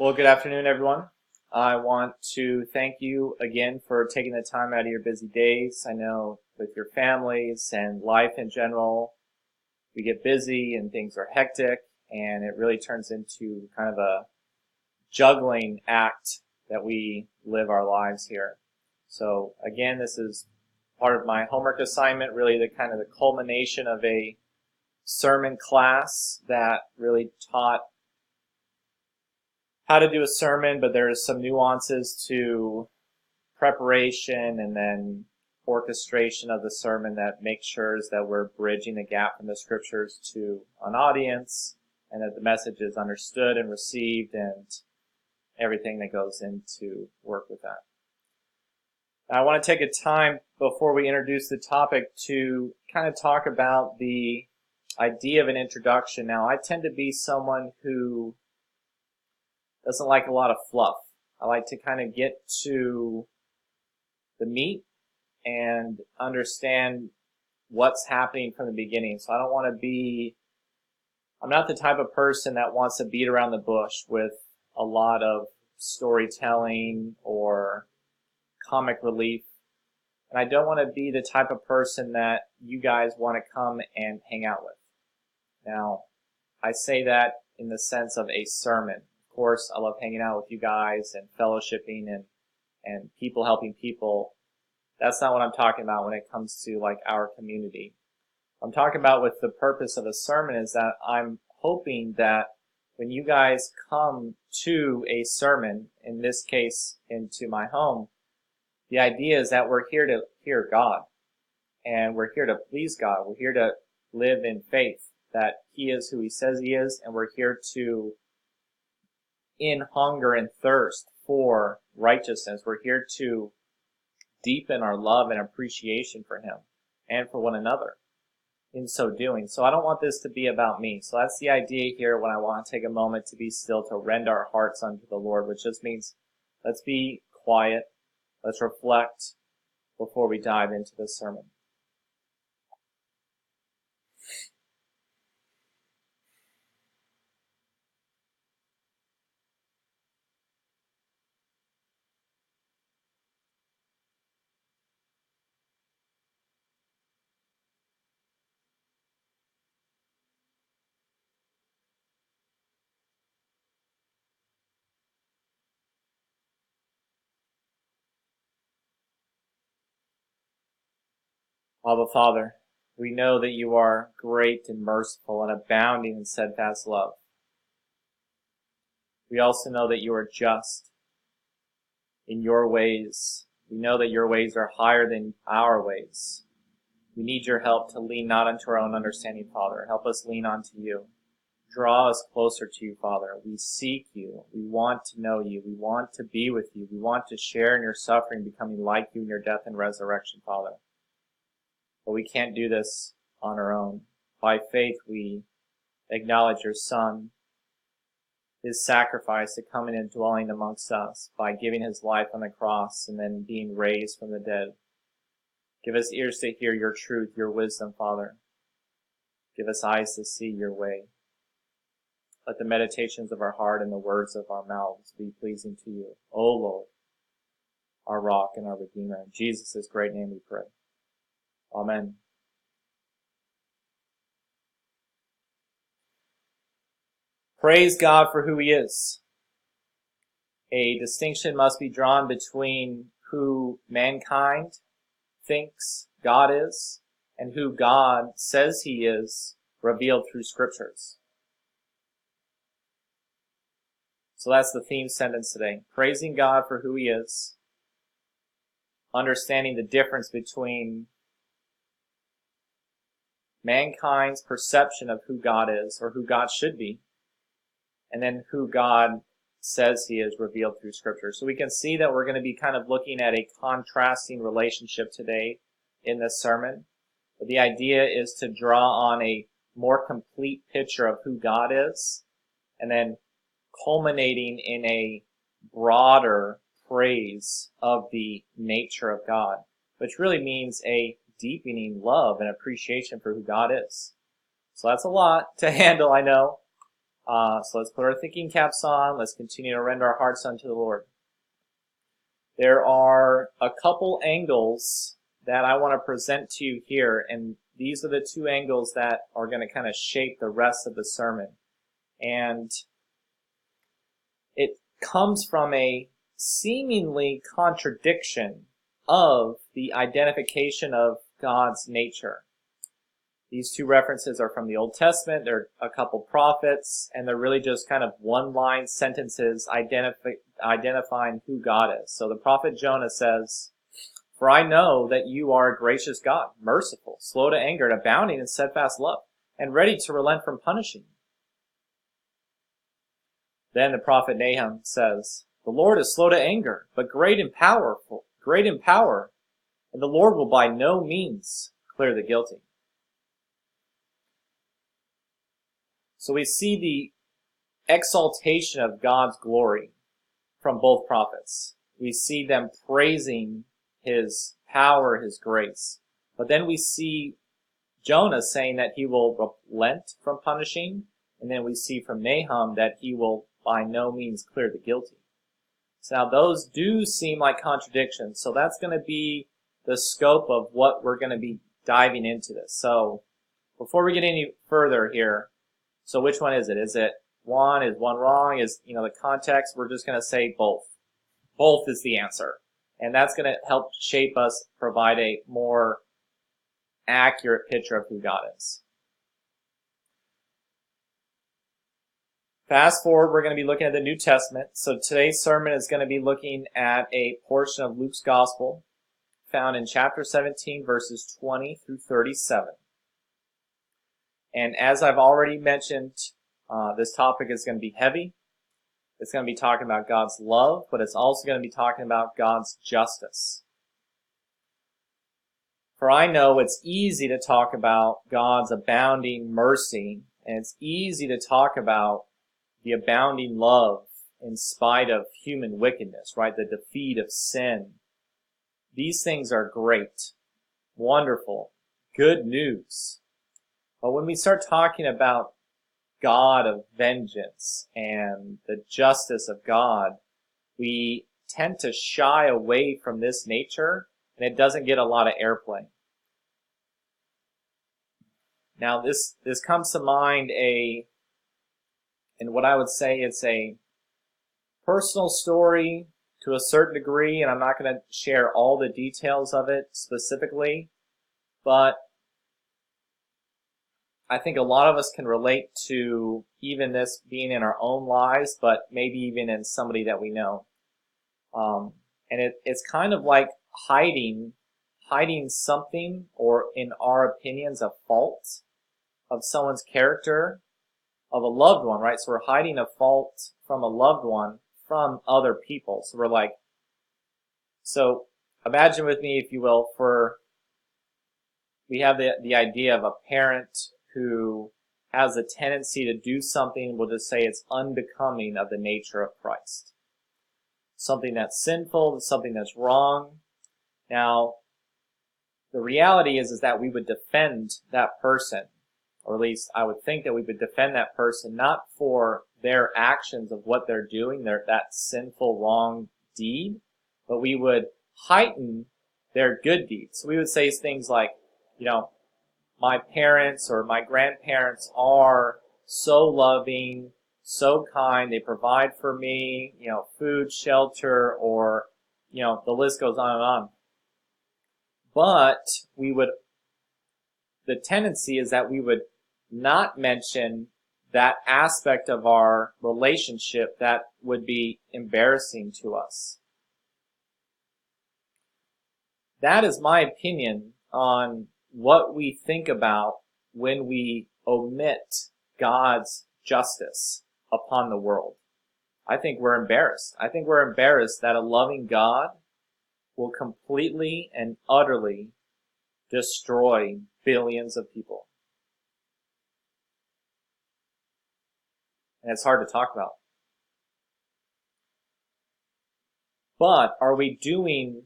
Well, good afternoon, everyone. I want to thank you again for taking the time out of your busy days. I know with your families and life in general, we get busy and things are hectic, and it really turns into kind of a juggling act that we live our lives here. So again, this is part of my homework assignment, really the kind of the culmination of a sermon class that really taught how to do a sermon, but there's some nuances to preparation and then orchestration of the sermon that makes sure that we're bridging the gap from the scriptures to an audience and that the message is understood and received and everything that goes into work with that. Now, I want to take a time before we introduce the topic to kind of talk about the idea of an introduction. Now, I tend to be someone who doesn't like a lot of fluff. I like to kind of get to the meat and understand what's happening from the beginning. So I don't want to I'm not the type of person that wants to beat around the bush with a lot of storytelling or comic relief. And I don't want to be the type of person that you guys want to come and hang out with. Now, I say that in the sense of a sermon. Of course, I love hanging out with you guys and fellowshipping and people helping people. That's not what I'm talking about when it comes to like our community. I'm talking about with the purpose of a sermon is that I'm hoping that when you guys come to a sermon, in this case into my home, the idea is that we're here to hear God and we're here to please God. We're here to live in faith that He is who He says He is, and we're here to in hunger and thirst for righteousness. We're here to deepen our love and appreciation for Him and for one another in so doing. So I don't want this to be about me. So that's the idea here when I want to take a moment to be still, to rend our hearts unto the Lord, which just means let's be quiet, let's reflect before we dive into this sermon. Abba Father, we know that you are great and merciful and abounding in steadfast love. We also know that you are just in your ways. We know that your ways are higher than our ways. We need your help to lean not unto our own understanding, Father. Help us lean unto you. Draw us closer to you, Father. We seek you. We want to know you. We want to be with you. We want to share in your suffering, becoming like you in your death and resurrection, Father. But we can't do this on our own. By faith, we acknowledge your Son, His sacrifice to coming and dwelling amongst us by giving His life on the cross and then being raised from the dead. Give us ears to hear your truth, your wisdom, Father. Give us eyes to see your way. Let the meditations of our heart and the words of our mouths be pleasing to you, O Lord, our rock and our Redeemer. In Jesus' great name we pray. Amen. Praise God for who He is. A distinction must be drawn between who mankind thinks God is and who God says He is, revealed through scriptures. So that's the theme sentence today. Praising God for who He is, understanding the difference between mankind's perception of who God is, or who God should be, and then who God says He is, revealed through Scripture. So we can see that we're going to be kind of looking at a contrasting relationship today in this sermon. But the idea is to draw on a more complete picture of who God is, and then culminating in a broader praise of the nature of God, which really means a deepening love and appreciation for who God is. So that's a lot to handle, I know. So let's put our thinking caps on. Let's continue to render our hearts unto the Lord. There are a couple angles that I want to present to you here, and these are the two angles that are going to kind of shape the rest of the sermon. And it comes from a seemingly contradiction of the identification of God's nature. These two references are from the Old Testament. They're a couple prophets, and they're really just kind of one-line sentences identifying who God is. So the prophet Jonah says, "For I know that you are a gracious God, merciful, slow to anger, and abounding in steadfast love, and ready to relent from punishing." Then the prophet Nahum says, "The Lord is slow to anger, but great in power, and the Lord will by no means clear the guilty." So we see the exaltation of God's glory from both prophets. We see them praising his power, his grace. But then we see Jonah saying that he will relent from punishing, and then we see from Nahum that he will by no means clear the guilty. So now those do seem like contradictions, so that's going to be the scope of what we're going to be diving into this. So before we get any further here, so which one is it? Is it one? Is one wrong? Is, the context? We're just going to say both. Both is the answer. And that's going to help shape us, provide a more accurate picture of who God is. Fast forward, we're going to be looking at the New Testament. So today's sermon is going to be looking at a portion of Luke's Gospel found in chapter 17, verses 20 through 37. And as I've already mentioned, this topic is going to be heavy. It's going to be talking about God's love, but it's also going to be talking about God's justice. For I know it's easy to talk about God's abounding mercy, and it's easy to talk about the abounding love in spite of human wickedness, right? The defeat of sin. These things are great, wonderful, good news. But when we start talking about God of vengeance and the justice of God, we tend to shy away from this nature, and it doesn't get a lot of airplay. Now, this comes to mind and what I would say it's a personal story to a certain degree, and I'm not going to share all the details of it specifically, but I think a lot of us can relate to even this being in our own lives, but maybe even in somebody that we know. And it's kind of like hiding something, or in our opinions, a fault of someone's character, of a loved one, right? So we're hiding a fault from a loved one from other people. So imagine with me, if you will, we have the idea of a parent who has a tendency to do something, we'll just say it's unbecoming of the nature of Christ. Something that's sinful, something that's wrong. Now, the reality is that we would defend that person, or at least I would think that we would defend that person not for their actions of what they're doing, that sinful, wrong deed, but we would heighten their good deeds. So we would say things like, my parents or my grandparents are so loving, so kind, they provide for me, food, shelter, or, the list goes on and on. But the tendency is that we would not mention that aspect of our relationship that would be embarrassing to us. That is my opinion on what we think about when we omit God's justice upon the world. I think we're embarrassed. I think we're embarrassed that a loving God will completely and utterly destroy billions of people. And it's hard to talk about. But are we doing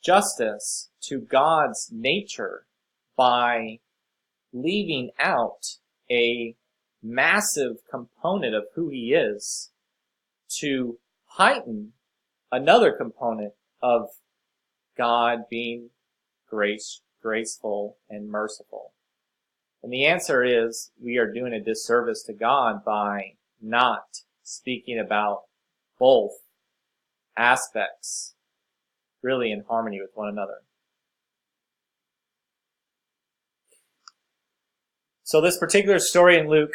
justice to God's nature by leaving out a massive component of who he is to heighten another component of God being graceful, and merciful? And the answer is we are doing a disservice to God by not speaking about both aspects really in harmony with one another. So this particular story in Luke,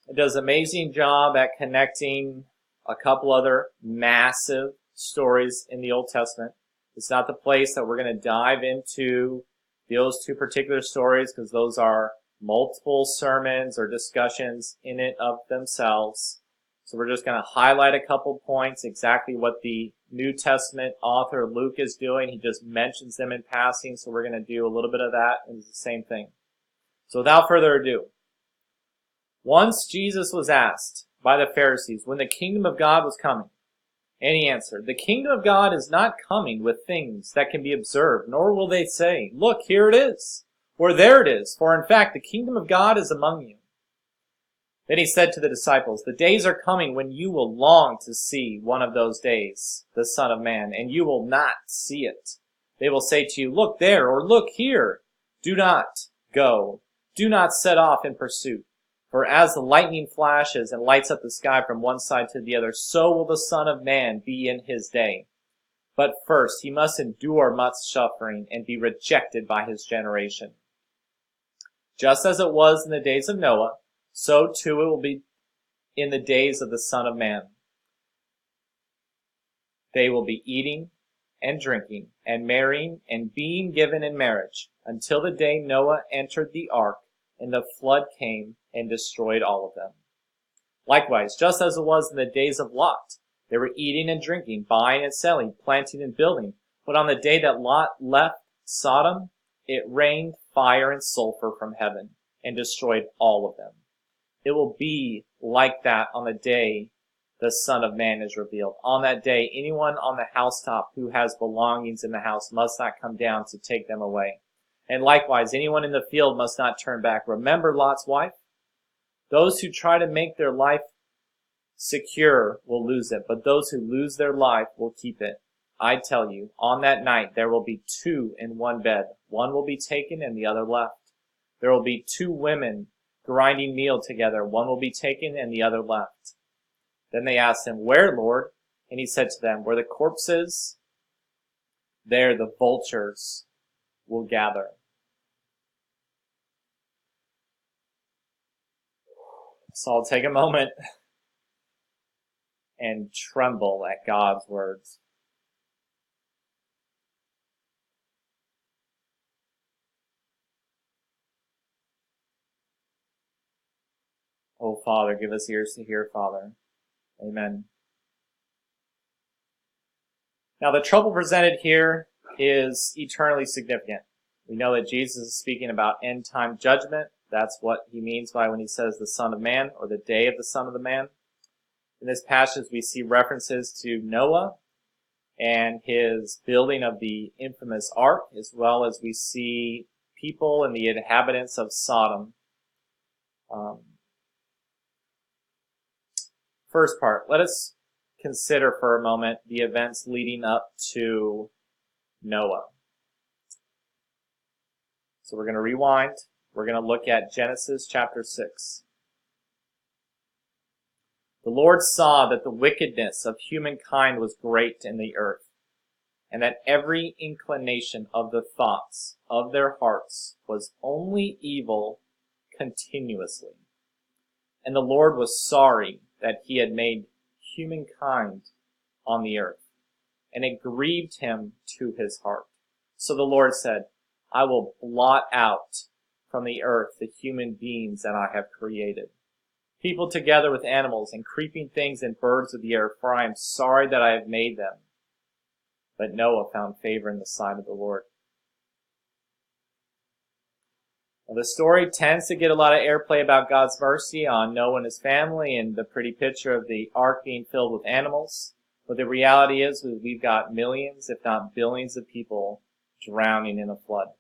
it does an amazing job at connecting a couple other massive stories in the Old Testament. It's not the place that we're going to dive into those two particular stories because those are multiple sermons or discussions in it of themselves. So we're just going to highlight a couple points, exactly what the New Testament author Luke is doing. He just mentions them in passing, so we're going to do a little bit of that, and it's the same thing. So without further ado, once Jesus was asked by the Pharisees when the kingdom of God was coming, and he answered, "The kingdom of God is not coming with things that can be observed, nor will they say, 'Look, here it is,' or 'There it is,' for in fact the kingdom of God is among you." Then he said to the disciples, "The days are coming when you will long to see one of those days, the Son of Man, and you will not see it. They will say to you, 'Look there,' or 'Look here.' Do not go. Do not set off in pursuit. For as the lightning flashes and lights up the sky from one side to the other, so will the Son of Man be in his day. But first he must endure much suffering and be rejected by his generation. Just as it was in the days of Noah, so too it will be in the days of the Son of Man. They will be eating and drinking and marrying and being given in marriage until the day Noah entered the ark and the flood came and destroyed all of them. Likewise, just as it was in the days of Lot, they were eating and drinking, buying and selling, planting and building. But on the day that Lot left Sodom, it rained fire and sulfur from heaven and destroyed all of them. It will be like that on the day the Son of Man is revealed. On that day, anyone on the housetop who has belongings in the house must not come down to take them away. And likewise, anyone in the field must not turn back. Remember Lot's wife? Those who try to make their life secure will lose it, but those who lose their life will keep it. I tell you, on that night there will be two in one bed. One will be taken and the other left. There will be two women grinding meal together. One will be taken and the other left." Then they asked him, "Where, Lord?" And he said to them, "Where the corpse is, there the vultures will gather." So I'll take a moment and tremble at God's words. Oh, Father, give us ears to hear, Father. Amen. Now, the trouble presented here is eternally significant. We know that Jesus is speaking about end-time judgment. That's what he means by when he says the Son of Man, or the day of the Son of the Man. In this passage, we see references to Noah and his building of the infamous ark, as well as we see people and the inhabitants of Sodom. First part, let us consider for a moment the events leading up to Noah. So we're going to rewind. We're going to look at Genesis chapter 6. "The Lord saw that the wickedness of humankind was great in the earth, and that every inclination of the thoughts of their hearts was only evil continuously. And the Lord was sorry that he had made humankind on the earth, and it grieved him to his heart. So the Lord said, I will blot out from the earth the human beings that I have created, people together with animals and creeping things and birds of the air, for I am sorry that I have made them. But Noah found favor in the sight of the Lord." Now, the story tends to get a lot of airplay about God's mercy on Noah and his family and the pretty picture of the ark being filled with animals. But the reality is we've got millions, if not billions of people drowning in a flood.